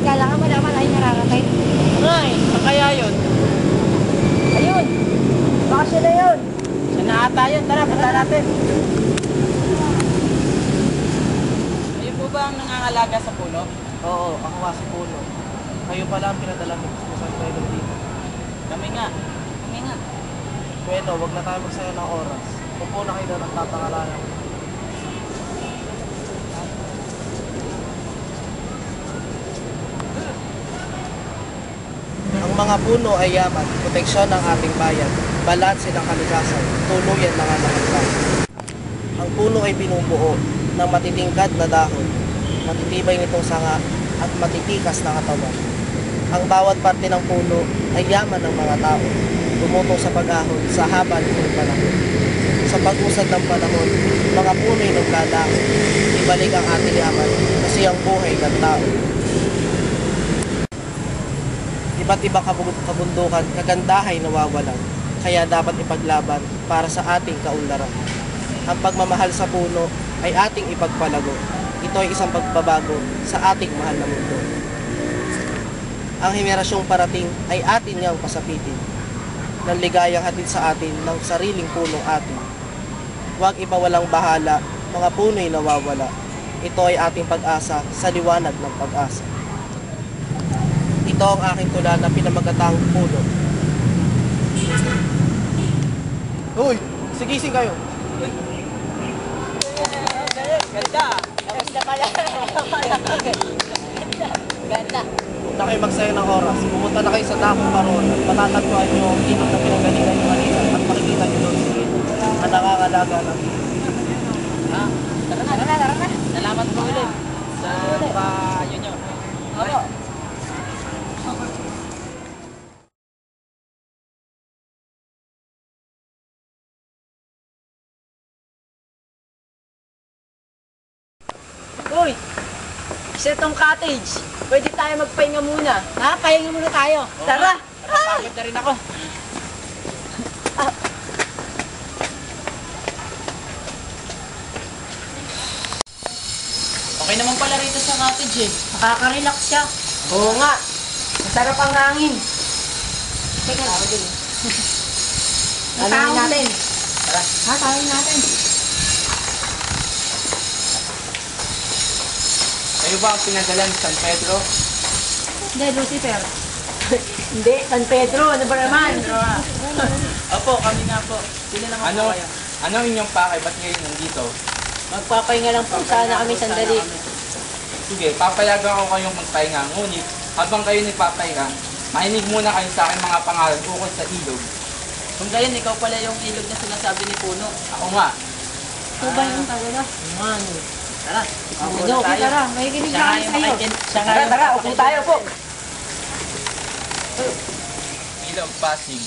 Kala ka malaman ay nararating. Ay, saan kaya yun? Ayun! Baka siya na yun! Siya na ata yun. Tara, punta natin. Ayun po ba ang nangangalaga sa puno? Oo, ako nga si Puno. Kayo pala ang pinadala ko kung saan tayo dito. Kami nga. Kami nga. Bueno, wag na tayo magsaya ng oras. Upo na kayo doon at tatangalanan ko. Ang mga puno ay yaman, proteksyon ng ating bayan, balanse ng kalikasan, tuluyan ng alaman. Ang puno ay binubuo ng matitingkad na dahon, matitibay nitong sanga at matitikas na katawan. Ang bawat parte ng puno ay yaman ng mga tao, tumutong sa pag-ahon sa haba nitong panahon. Sa pag-usad ng panahon, mga puno'y naglalaki, ibalik ang ating yaman kasi ang buhay ng tao. Iba't ibang kabundukan, kagandahay nawawalan, kaya dapat ipaglaban para sa ating kaunlaran. Ang pagmamahal sa puno ay ating ipagpalago. Ito ay isang pagbabago sa ating mahal na mundo. Ang henerasyong parating ay atin niyang pasapitin, ng ligayang hatid sa atin ng sariling punong atin. Huwag ipawalang bahala, mga puno'y nawawala. Ito ay ating pag-asa sa liwanag ng pag-asa. Ito ang aking tula na pinamagatang puno. Uy! Sigising kayo! Ganda! Ganda pala. Ganda. Huwag na kayo magsaya ng oras. Pumunta na kayo sa dakong paron at matatagpuan nyo ang ilog na pinanggalingan ng manisan at makikita nyo doon ang nakakalaga ng Ah, Tara na. salamat po ulit sa payo nyo. Oo. Uy! Isa tong cottage. Pwede tayo magpahinga muna. Ha? Pahinga muna tayo. Tara! Napagod na rin ako. Okay naman pala rito sa cottage eh. Nakaka-relax siya. Oo nga. Masarap ang hangin. Teka, ako din. Tanongin natin. Tara. Ha? Tanongin natin. Kayo ba ang pinadala ni San Pedro? Hindi, Lucifer. Hindi, San Pedro. Ano ba naman? Opo, kami nga po. Sino naman po kayo? Ano inyong pakay? Ba't ngayon nandito? Magpapahinga lang po sana kami sandali. Sige, papayagan ko kayong magpahinga. Ngunit, habang kayo nagpapahinga, makinig muna kayo sa aking mga pangalan ukol sa ilog. Kung gayon, ikaw pala yung ilog na sinasabi ni Puno. Ako nga, Ito ba yung talaga? Man. Tara, upo Ano, na tayo. tara. May kinig Siya na nga kami yung sa'yo. siya nga yung Tara, upo tayo po. Ilog Pasig.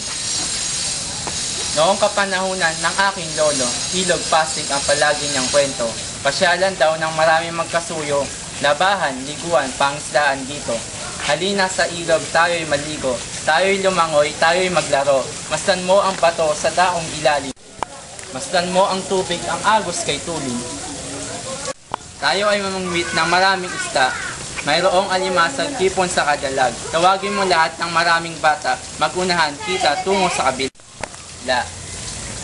Noong kapanahunan ng aking lolo, Ilog Pasig ang palagi niyang kwento. Pasyalan daw ng maraming magkasuyo, labahan, liguan, pangisdaan dito. Halina sa ilog, tayo'y maligo, tayo'y lumangoy, tayo'y maglaro. Masdan mo ang bato sa daong ilalim. Masdan mo ang tubig, ang agos kay tulin. Tayo ay mamangwit ng maraming isda. Mayroong alimasag, kipon sa kadalag. Tawagin mo lahat ng maraming bata, magunahan kita tungo sa kabila.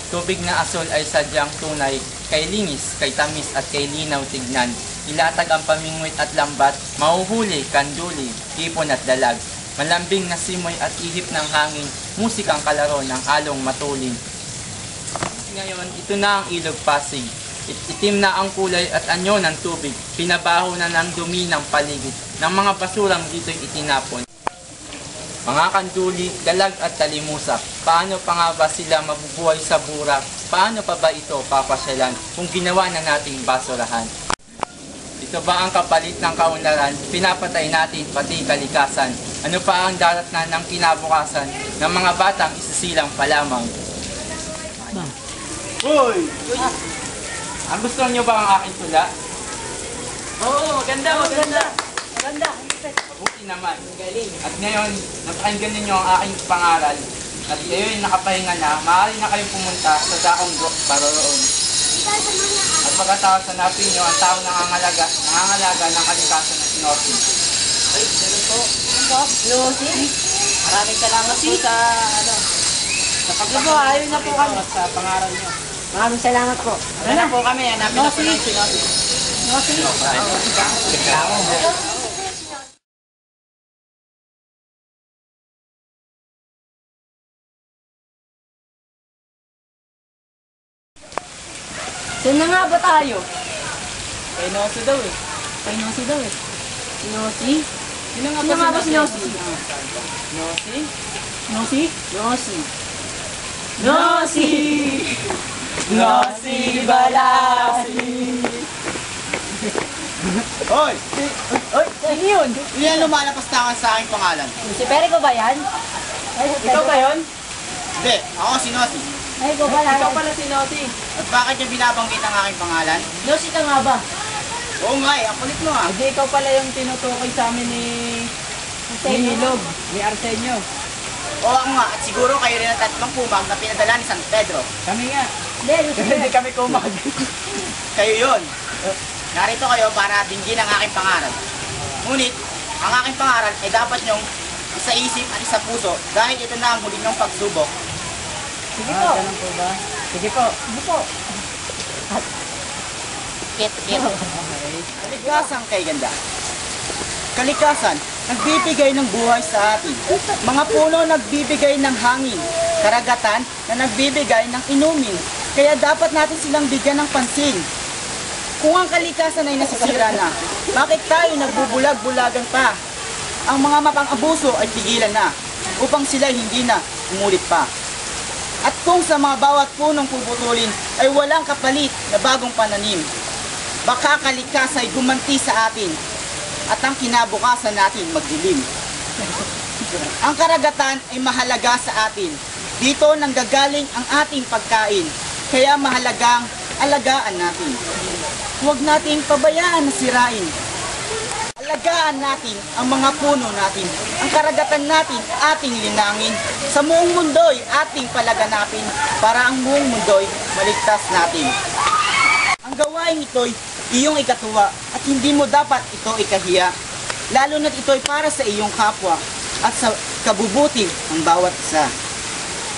Tubig na asul ay sadyang tunay, kay linis, kay tamis at kay linaw tignan. Ilatag ang pamingwit at lambat, mahuhuli, kanduli, kipon at dalag. Malambing na simoy at ihip ng hangin, musikang kalaro ng along matulin. Ngayon, ito na ang Ilog Pasig. Itim na ang kulay at anyo ng tubig, pinabaho na ng dumi ng paligid, ng mga basurang dito'y itinapon. Mga kanduli, dalag at talimusak, paano pa nga ba sila mabubuhay sa burak? Paano pa ba ito papasyalan kung ginawa na nating basurahan? Ito ba ang kapalit ng kaunlaran? Pinapatay natin pati kalikasan. Ano pa ang daratnan ng kinabukasan ng mga batang isisilang pa lamang? Hoy! Ang gusto niyo ba ang aking tula? Oo, maganda, maganda. Maganda. Mabuti naman. At ngayon, napakinggan ninyo ang aking pangaral. At kayo'y nakapahinga na, maaari na kayong pumunta sa daong paroroon. At pagkatapos hanapin nyo ang tao nangangalaga ng kalikasan ng Sinortin. Ay, ganun po po, Lucy. Maraming salamat po sa, ano, sa Sige po, ayun na po kami. sa pangaral niyo. Maraming salamat po. Ano na po kami, hanapin na po Nosy. ng si Nosy. Lucy. Saan na nga ba tayo? Kay Nosy daw eh. Kay Nosy daw eh. Si Nosy? Sino nga Sino nga ba si Nosy? Nosy? Nosy? Nosy. Nosy! Nosy Balasi! Hoy! Oy, sino yun? Hindi yan lumalapas na sa aking pangalan. Si Perico ba yan? Ay, Ikaw ba yun? Hindi, ako si Nosy. Ay, ikaw pala. Ikaw pala si Nosy. At bakit niya binabanggit ang aking pangalan? Nosy ka nga ba? Oo nga eh, ang kulit mo ah. Hindi, ikaw pala yung tinutukoy sa amin ni Hilog, ni Arsenio. Oo nga, at siguro kayo rin ang tatlong kumag na pinadala ni San Pedro. Kami nga. Hindi, Nosy ka. Hindi kami kumag. Kayo yun. Narito kayo para dinggin ang aking pangaral. Ngunit, ang aking pangaral ay dapat nyong isa isip at isa puso dahil ito na ang huli ng pagsubok. Sige po. Ganun po ba? Sige po. Sige po. Kalikasan kay ganda. Kalikasan, nagbibigay ng buhay sa atin. Mga puno nagbibigay ng hangin. Karagatan na nagbibigay ng inumin. Kaya dapat natin silang bigyan ng pansin. Kung ang kalikasan ay nasisira na, bakit tayo nagbubulag-bulagan pa? Ang mga mapang-abuso ay tigilan na upang sila hindi na umulit pa. At kung sa mga bawat punong puputulin ay walang kapalit na bagong pananim, baka kalikasan ay gumanti sa atin at ang kinabukasan natin magdilim. Ang karagatan ay mahalaga sa atin. Dito nanggagaling ang ating pagkain, kaya mahalagang alagaan natin. Huwag nating pabayaan na sirain. Alagaan natin ang mga puno natin. Ang karagatan natin ating linangin. Sa buong mundo'y ating palaganapin para ang buong mundo'y maligtas natin. Ang gawain ito'y iyong ikatuwa at hindi mo dapat ito ikahiya. Lalo na't ito'y para sa iyong kapwa at sa kabubuti ng bawat isa.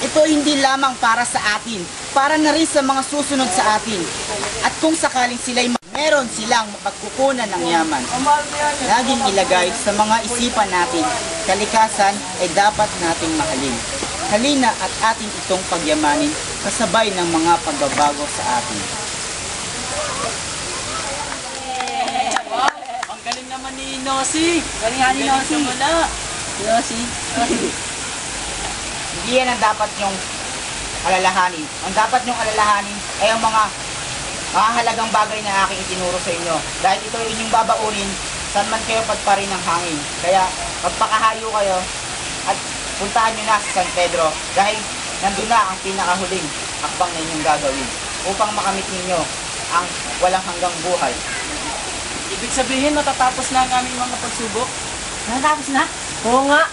Ito hindi lamang para sa atin, para na rin sa mga susunod sa atin. At kung sakaling sila'y meron silang mapagkukunan ng yaman, laging ilagay sa mga isipan natin, kalikasan ay dapat nating mahalin. Halina at ating itong pagyamanin kasabay ng mga pagbabago sa atin. Ang galing naman ni Nosy. Galing nga ni Nosy. Wala. Nosy. Hindi yan ang dapat nyong alalahanin. Ang dapat nyong alalahanin ay ang mga mahalagang bagay na aking itinuro sa inyo. Dahil ito ay inyong babaunin saan man kayo pagparin ng hangin. Kaya magpakahayo kayo at puntahan nyo na sa San Pedro dahil nandun na ang pinakahuling hakbang na inyong gagawin upang makamit ninyo ang walang hanggang buhay. Ibig sabihin, matatapos na ang aming mga pagsubok. Natapos na? Oo nga.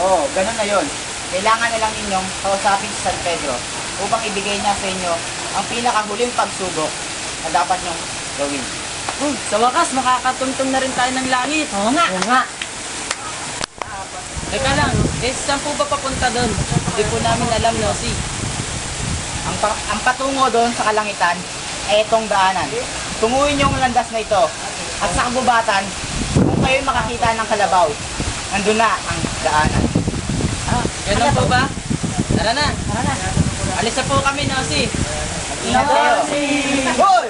Oo, ganun na yon. Kailangan na lang ninyong kausapin si San Pedro upang ibigay niya sa inyo ang pinakahuling pagsubok na dapat nyong gawin. Sa wakas, makakatuntong na rin tayo ng langit. Oo nga. Oo nga. Teka lang, saan po ba papunta doon? Hindi po namin alam, Nosy. Ang patungo doon sa kalangitan ay itong daanan. Tunguin niyo ang landas na ito at sa kabubatan, kung kayo makakita ng kalabaw, nandun na ang daanan. Ganun po ba? Tara na. Tara na. Alis na po kami, Nosy. Ingat kayo. Hoy!